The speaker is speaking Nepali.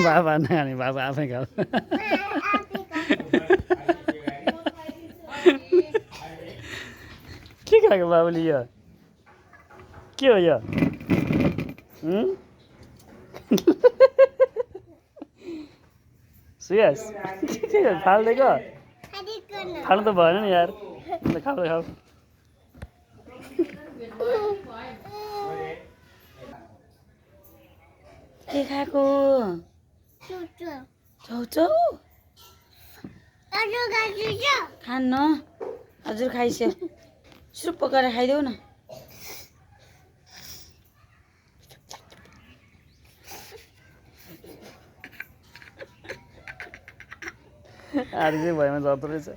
बाबा नखाने बाबा आफै खाऊ के खाएको बाबुले यो के हो यो सुयस के फाल्दिएको खानु त भएन नि यार खाऊ खाऊ के खाएको चौचौ खान्न हजुर खाइस्यो सुप गरेर खाइदेऊ न आज चाहिँ भएमा जस्तो रहेछ